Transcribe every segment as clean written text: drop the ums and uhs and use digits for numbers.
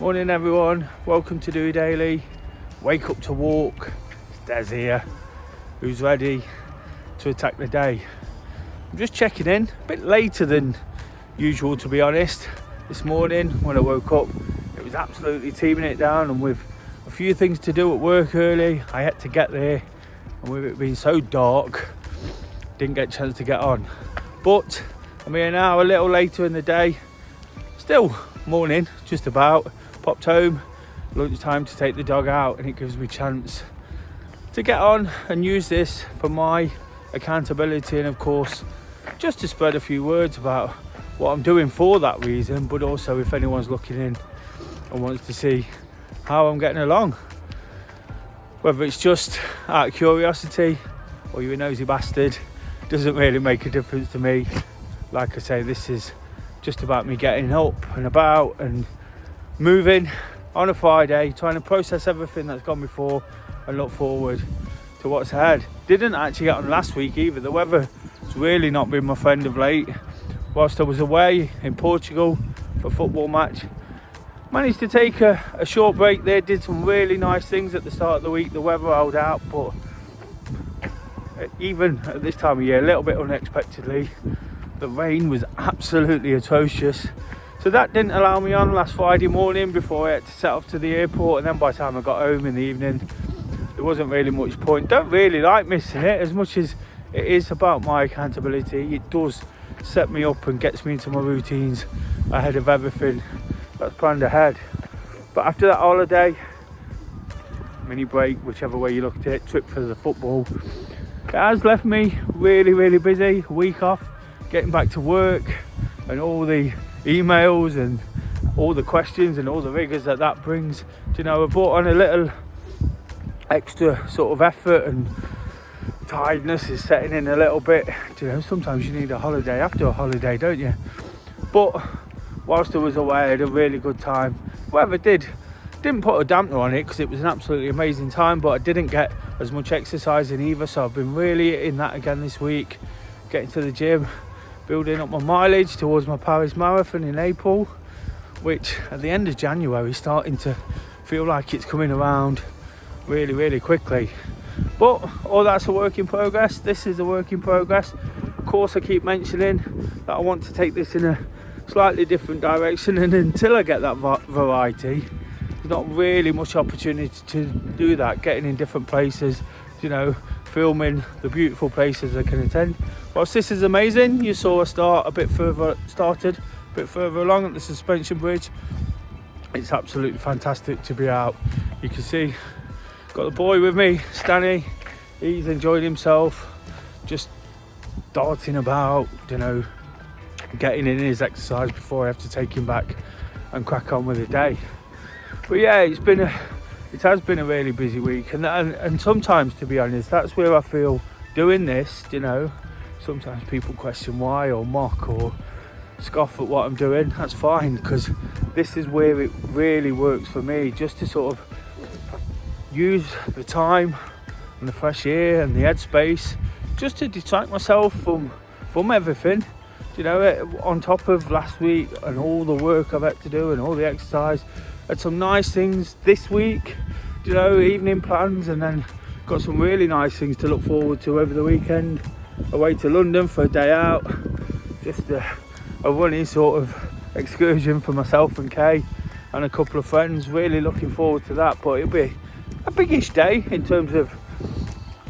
Morning everyone, welcome to Do Daily. Wake up to walk. It's Des here, who's ready to attack the day. I'm just checking in, a bit later than usual to be honest. This morning when I woke up, it was absolutely teeming it down, and with a few things to do at work early, I had to get there, and with it being so dark, didn't get a chance to get on. But I'm here now, a little later in the day, still morning, just about. Popped home, lunchtime to take the dog out, and it gives me a chance to get on and use this for my accountability, and of course just to spread a few words about what I'm doing for that reason, but also if anyone's looking in and wants to see how I'm getting along, whether it's just out of curiosity or you're a nosy bastard, doesn't really make a difference to me. Like I say, this is just about me getting up and about and moving on a Friday, trying to process everything that's gone before and look forward to what's ahead. Didn't actually get on last week either. The weather has really not been my friend of late. Whilst I was away in Portugal for a football match, managed to take a short break there, did some really nice things at the start of the week. The weather held out, but even at this time of year, a little bit unexpectedly, the rain was absolutely atrocious. So that didn't allow me on last Friday morning before I had to set off to the airport, and then by the time I got home in the evening, there wasn't really much point. Don't really like missing it as much as it is about my accountability. It does set me up and gets me into my routines ahead of everything that's planned ahead. But after that holiday, mini break, whichever way you look at it, trip for the football, it has left me really busy. A week off, getting back to work and all the emails and all the questions and all the rigours that brings. Do you know, I brought on a little extra sort of effort, and tiredness is setting in a little bit. Do you know, sometimes you need a holiday after a holiday, don't you? But whilst I was away, I had a really good time. Weather didn't put a dampener on it because it was an absolutely amazing time, but I didn't get as much exercise in either, so I've been really in that again this week, getting to the gym, building up my mileage towards my Paris Marathon in April, which at the end of January is starting to feel like it's coming around really quickly. But all that's a work in progress. This is a work in progress. Of course, I keep mentioning that I want to take this in a slightly different direction, and until I get that variety, there's not really much opportunity to do that, getting in different places, you know, filming the beautiful places I can attend. Whilst this is amazing, you saw us started a bit further along at the suspension bridge. It's absolutely fantastic to be out. You can see, got the boy with me, Stanley. He's enjoyed himself, just darting about, you know, getting in his exercise before I have to take him back and crack on with the day. But yeah, it has been a really busy week, and sometimes, to be honest, that's where I feel doing this, you know, sometimes people question why or mock or scoff at what I'm doing. That's fine, because this is where it really works for me, just to sort of use the time and the fresh air and the headspace just to distract myself from everything, you know, on top of last week and all the work I've had to do and all the exercise. Had some nice things this week, you know, evening plans, and then got some really nice things to look forward to over the weekend. Away to London for a day out, just a running sort of excursion for myself and Kay and a couple of friends. Really looking forward to that, but it'll be a biggish day in terms of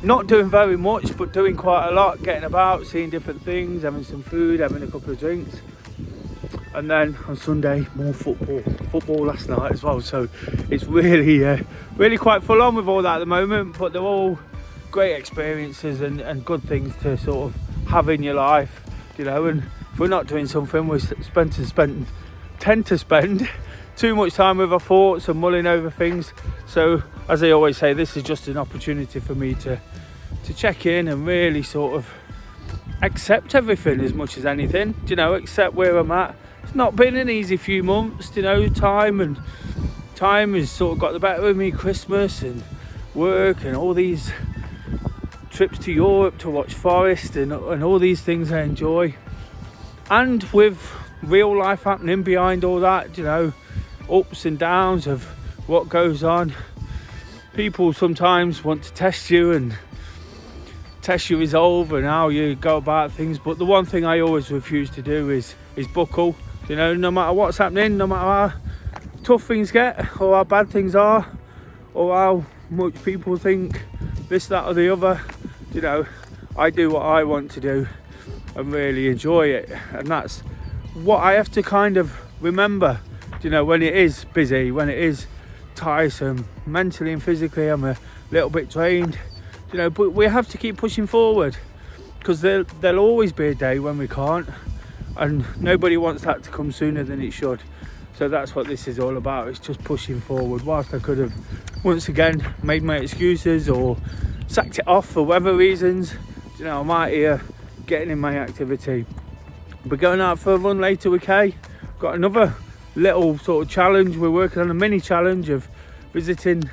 not doing very much but doing quite a lot, getting about, seeing different things, having some food, having a couple of drinks. And then on Sunday, more football last night as well. So it's really quite full on with all that at the moment, but they're all great experiences and good things to sort of have in your life, you know. And if we're not doing something, we tend to spend too much time with our thoughts and mulling over things. So as I always say, this is just an opportunity for me to check in and really sort of accept everything as much as anything, you know, accept where I'm at. It's not been an easy few months, you know. Time has sort of got the better of me. Christmas and work and all these trips to Europe to watch Forest and all these things I enjoy, and with real life happening behind all that, you know, ups and downs of what goes on. People sometimes want to test you and test your resolve and how you go about things, but the one thing I always refuse to do is buckle. You know, no matter what's happening, no matter how tough things get or how bad things are or how much people think this, that or the other, you know, I do what I want to do and really enjoy it. And that's what I have to kind of remember, you know, when it is busy, when it is tiresome, mentally and physically I'm a little bit drained, you know, but we have to keep pushing forward, because there'll always be a day when we can't, and nobody wants that to come sooner than it should. So that's what this is all about. It's just pushing forward. Whilst I could have once again made my excuses or sacked it off for weather reasons, you know, I'm out here getting in my activity. We're going out for a run later with Kay. Got another little sort of challenge. We're working on a mini challenge of visiting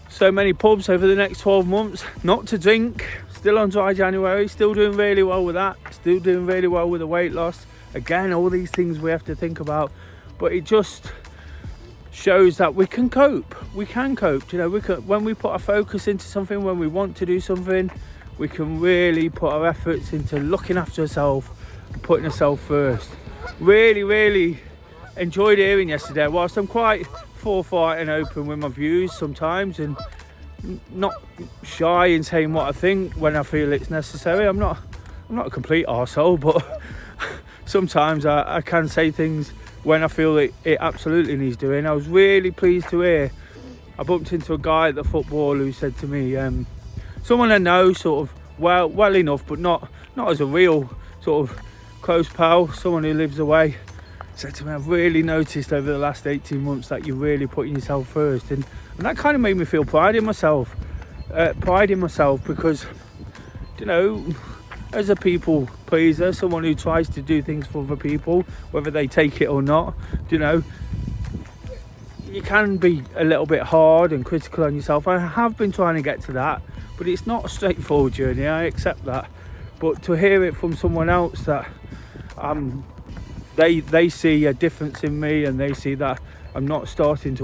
so many pubs over the next 12 months. Not to drink. Still on dry January. Still doing really well with that. Still doing really well with the weight loss. Again, all these things we have to think about. But it just shows that we can cope. We can cope. You know, when we put our focus into something, when we want to do something, we can really put our efforts into looking after ourselves and putting ourselves first. Really enjoyed hearing yesterday. Whilst I'm quite forthright and open with my views sometimes and not shy in saying what I think when I feel it's necessary, I'm not a complete arsehole, but sometimes I can say things when I feel it absolutely needs doing. I was really pleased to hear, I bumped into a guy at the football who said to me, someone I know sort of well enough, but not as a real sort of close pal, someone who lives away, said to me, I've really noticed over the last 18 months that you're really putting yourself first, and that kind of made me feel pride in myself because, you know, as a people pleaser, someone who tries to do things for other people, whether they take it or not, you know, you can be a little bit hard and critical on yourself. I have been trying to get to that, but it's not a straightforward journey, I accept that. But to hear it from someone else that they see a difference in me, and they see that I'm starting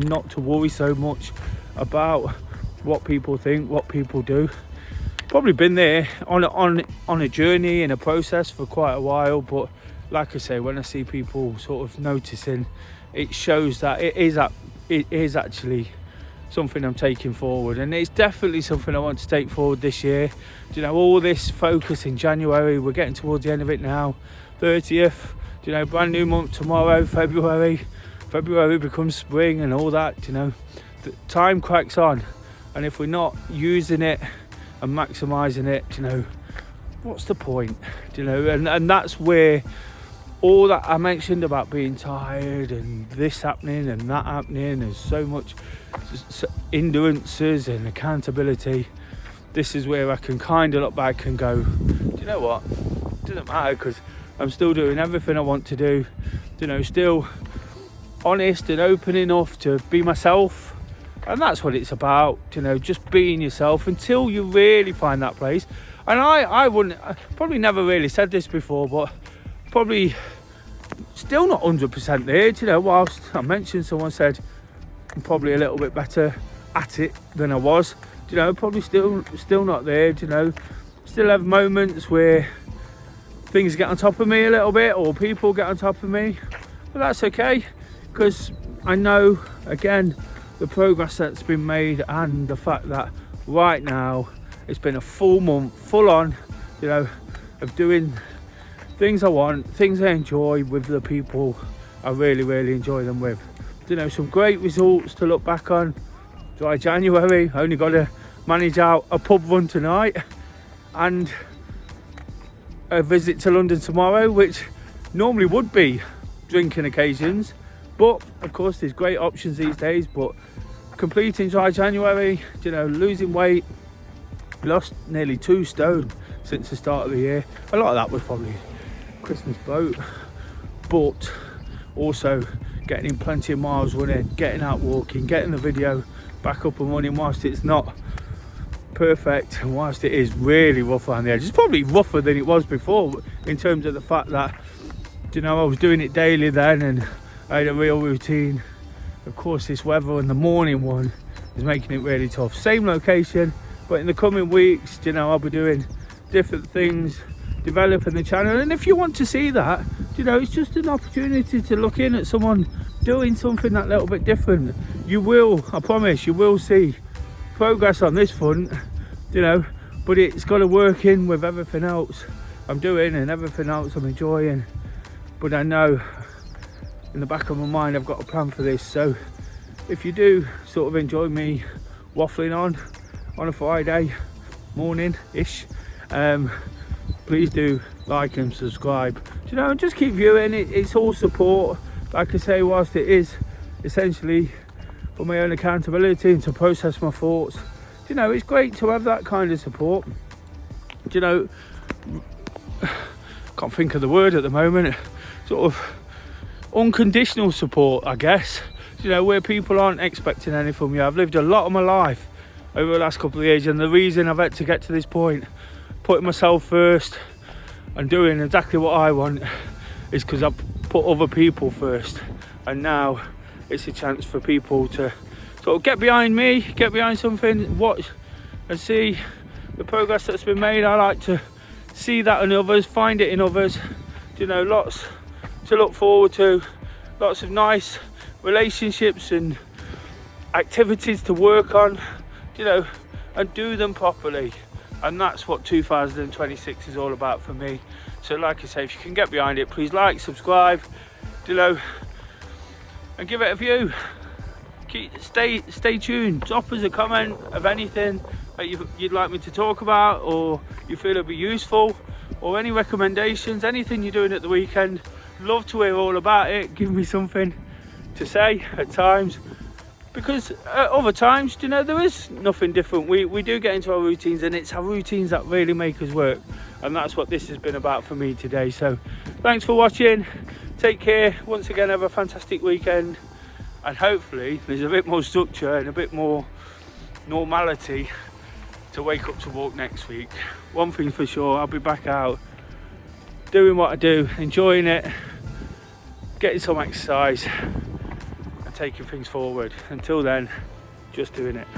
not to worry so much about what people think, what people do. Probably been there on a journey and a process for quite a while, but like I say, when I see people sort of noticing, it shows that it is actually something I'm taking forward, and it's definitely something I want to take forward this year. You know, all this focus in January, we're getting towards the end of it now, 30th, you know, brand new month tomorrow, February becomes spring and all that, you know, the time cracks on, and if we're not using it and maximising it, you know, what's the point, you know? And that's where all that I mentioned about being tired and this happening and that happening, there's so much hindrances and accountability. This is where I can kind of look back and go, do you know what, it doesn't matter, because I'm still doing everything I want to do, you know, still honest and open enough to be myself. And that's what it's about, you know, just being yourself until you really find that place. And I probably never really said this before, but probably still not 100% there, you know. Whilst I mentioned, someone said I'm probably a little bit better at it than I was, you know, probably still not there, you know. Still have moments where things get on top of me a little bit, or people get on top of me, but that's okay, because I know, again, the progress that's been made, and the fact that right now it's been a full month, full on, you know, of doing things I want, things I enjoy with the people I really enjoy them with. You know, some great results to look back on. Dry January, only got to manage out a pub run tonight and a visit to London tomorrow, which normally would be drinking occasions, but of course there's great options these days. But completing Dry January, you know, losing weight, lost nearly 2 stone since the start of the year. A lot of that was probably Christmas boat, but also getting in plenty of miles running, getting out walking, getting the video back up and running whilst it's not perfect and whilst it is really rough around the edge. It's probably rougher than it was before, in terms of the fact that, you know, I was doing it daily then, and I had a real routine. Of course, this weather and the morning one is making it really tough. Same location, but in the coming weeks, you know, I'll be doing different things, developing the channel. And if you want to see that, you know, it's just an opportunity to look in at someone doing something that little bit different. You will, I promise, you will see progress on this front, you know, but it's got to work in with everything else I'm doing and everything else I'm enjoying. But I know in the back of my mind I've got a plan for this. So if you do sort of enjoy me waffling on a Friday morning ish, please do like and subscribe, you know, and just keep viewing it. It's all support, like I say, whilst it is essentially for my own accountability and to process my thoughts. You know, it's great to have that kind of support. You know, can't think of the word at the moment, sort of unconditional support, I guess, you know, where people aren't expecting anything from you. I've lived a lot of my life over the last couple of years, and the reason I've had to get to this point, putting myself first and doing exactly what I want, is because I've put other people first. And now it's a chance for people to sort of get behind me, get behind something, watch and see the progress that's been made. I like to see that in others, find it in others, you know, lots to look forward to, lots of nice relationships and activities to work on, you know, and do them properly. And that's what 2026 is all about for me. So like I say, if you can get behind it, please like, subscribe, you know, and give it a view. Stay tuned. Drop us a comment of anything that you'd like me to talk about, or you feel it'd be useful, or any recommendations, anything you're doing at the weekend. Love to hear all about it. Give me something to say at times, because at other times, you know, there is nothing different. We do get into our routines, and it's our routines that really make us work, and that's what this has been about for me today. So thanks for watching. Take care. Once again, have a fantastic weekend, and hopefully there's a bit more structure and a bit more normality to wake up to walk next week. One thing for sure, I'll be back out doing what I do, enjoying it, getting some exercise and taking things forward. Until then, just doing it.